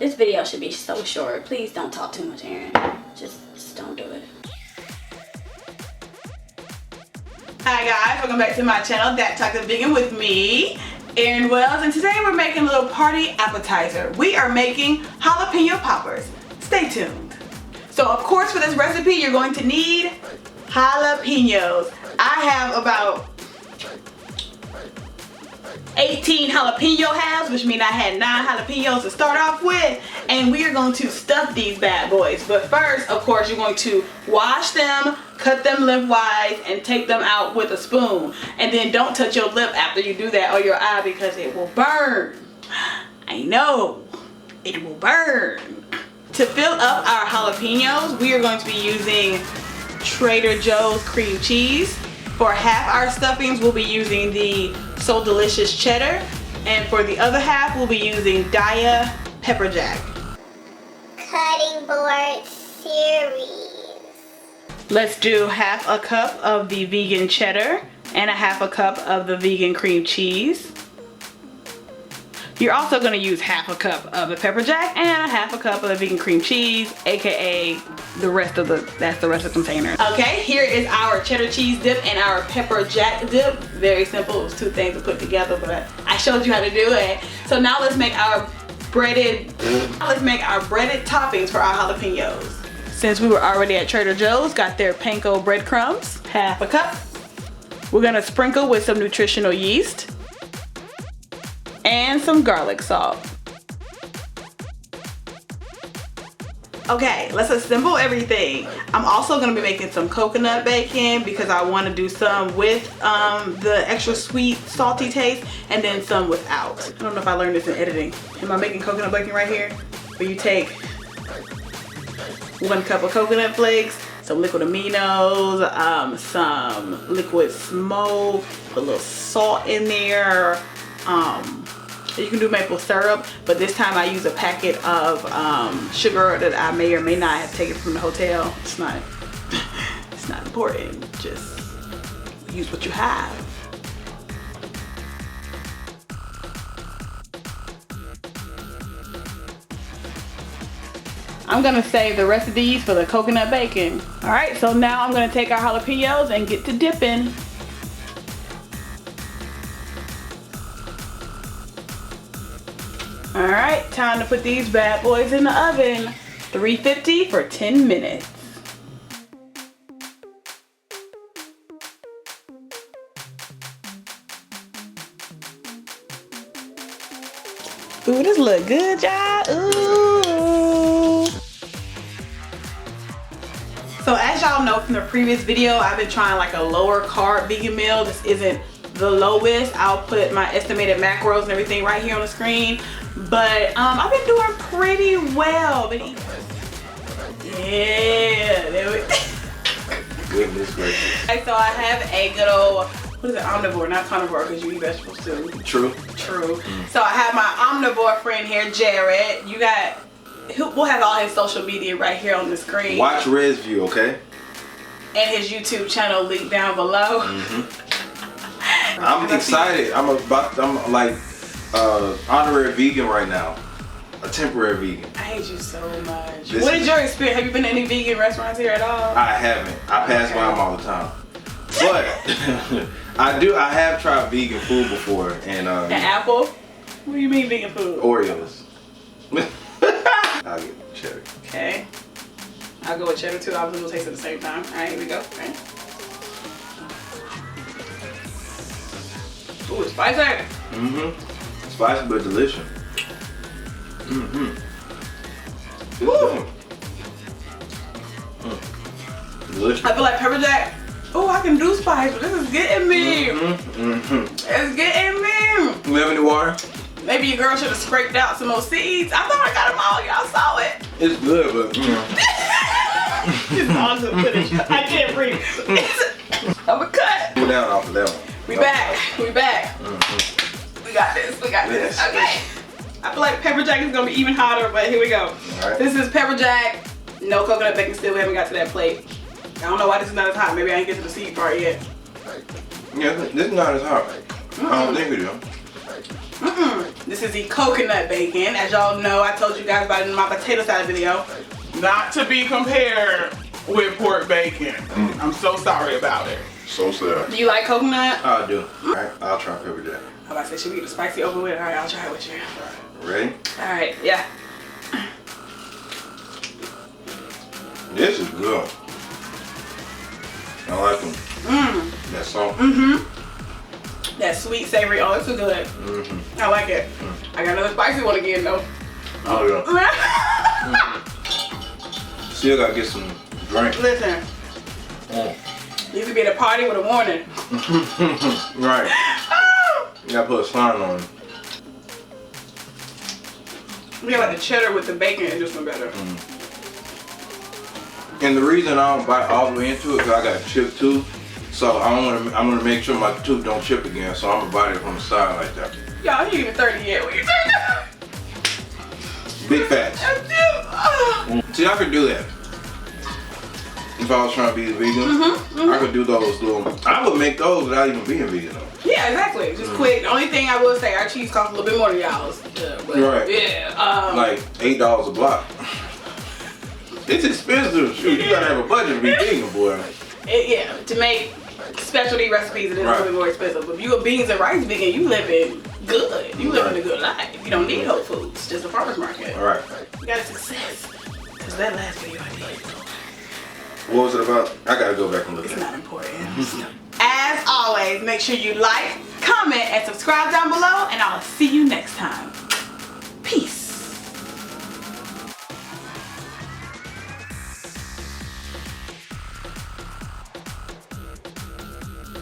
This video should be so short. Please don't talk too much, Aaron. Just don't do it. Hi guys, welcome back to my channel, That Talks Vegan with me, Erin Wells, and today we're making a little party appetizer. We are making jalapeno poppers. Stay tuned. So of course for this recipe you're going to need jalapenos. I have about 18 jalapeno halves, which means I had 9 jalapenos to start off with, and we are going to stuff these bad boys. But first, of course, you're going to wash them, cut them lengthwise, and take them out with a spoon. And then don't touch your lip after you do that or your eye because it will burn. I know, it will burn. To fill up our jalapenos, we are going to be using Trader Joe's cream cheese. For half our stuffings, we'll be using the So Delicious cheddar, and for the other half, we'll be using daiya pepper jack. Cutting board series. Let's do half a cup of the vegan cheddar and a half a cup of the vegan cream cheese. You're also going to use half a cup of the pepper jack and a half a cup of the vegan cream cheese, aka the rest of the container. Okay, here is our cheddar cheese dip and our pepper jack dip. Very simple. It was 2 things to put together, but I showed you how to do it. So now let's make our breaded toppings for our jalapenos. Since we were already at Trader Joe's, got their panko breadcrumbs, half a cup. We're gonna sprinkle with some nutritional yeast and some garlic salt. Okay, let's assemble everything. I'm also gonna be making some coconut bacon because I want to do some with the extra sweet, salty taste, and then some without. I don't know if I learned this in editing. Am I making coconut bacon right here? Where you take 1 cup of coconut flakes, some liquid aminos, some liquid smoke, put a little salt in there. You can do maple syrup, but this time I use a packet of sugar that I may or may not have taken from the hotel. It's not important. Just use what you have. I'm gonna save the rest of these for the coconut bacon. All right, so now I'm gonna take our jalapenos and get to dipping. All right, time to put these bad boys in the oven. 350 for 10 minutes. Ooh, this look good, y'all. Ooh. So as y'all know from the previous video, I've been trying like a lower carb vegan meal. This isn't the lowest. I'll put my estimated macros and everything right here on the screen. But I've been doing pretty well. Yeah, there we Goodness gracious. Okay, so I have a good old, what is it, omnivore, not carnivore because you eat vegetables too. True. True. So I have my omnivore friend here, Jared. We'll have all his social media right here on the screen. Watch Red's View, okay? And his YouTube channel linked down below. I'm excited. I'm like honorary vegan right now. A temporary vegan. I hate you so much. What is your experience? Have you been to any vegan restaurants here at all? I haven't. I pass by them all the time. But I have tried vegan food before, and an apple? What do you mean vegan food? Oreos. I'll get cheddar. Okay. I'll go with cheddar too. I was gonna taste it at the same time. Alright, here we go. Okay. Ooh, it's spicy. Spicy but delicious. Woo. Delicious. I feel like pepper jack. Oh, I can do spice, but this is getting me. It's getting me. Lemon and water. Maybe your girl should have scraped out some more seeds. I thought I got them all. Y'all saw it. It's good, but It's awesome footage. I can't breathe. I'm a cut. Pull down off of that one. We back. We back. We got this. We got this. Yes. Okay. I feel like pepper jack is gonna be even hotter, but here we go. All right. This is pepper jack. No coconut bacon still. We haven't got to that plate. I don't know why this is not as hot. Maybe I didn't get to the seed part yet. Yeah, this is not as hot. I don't think it is. This is the coconut bacon. As y'all know, I told you guys about it in my potato salad video. Not to be compared with pork bacon. I'm so sorry about it. So sad. Do you like coconut? I do. Alright, I'll try pepper jack. I'm about to say, should we get the spicy over with? Alright, I'll try it with you. Ready? Alright, yeah. This is good. I like them. That salt. That sweet, savory. Oh, it's so good. I like it. I got another spicy one again, though. Oh yeah. Still gotta get some drink. Listen, you could be at a party with a warning. Right. You gotta put a sign on it. Yeah, like the cheddar with the bacon is just one better. And the reason I don't bite all the way into it, cause I got a chipped tooth. So I'm gonna make sure my tooth don't chip again. So I'm gonna bite it from the side like that. Y'all, you ain't even 30 yet. What you talking Big facts. See, I could do that. If I was trying to be vegan, I could do those little. I would make those without even being vegan though. Yeah, exactly. Just quick. The only thing I will say, our cheese costs a little bit more than y'all's. But Right. Yeah. Like $8 a block. It's expensive. Shoot, you gotta have a budget to be vegan, boy. Yeah, to make specialty recipes, it is a Right. little bit more expensive. But if you a beans and rice vegan, you living good. You living a good life. You don't need Whole Foods, just a farmer's market. All right. You got a success. Because that last video I did, What was it about? I gotta go back and look it's at it. not important. As always, make sure you like, comment, and subscribe down below, and I'll see you next time.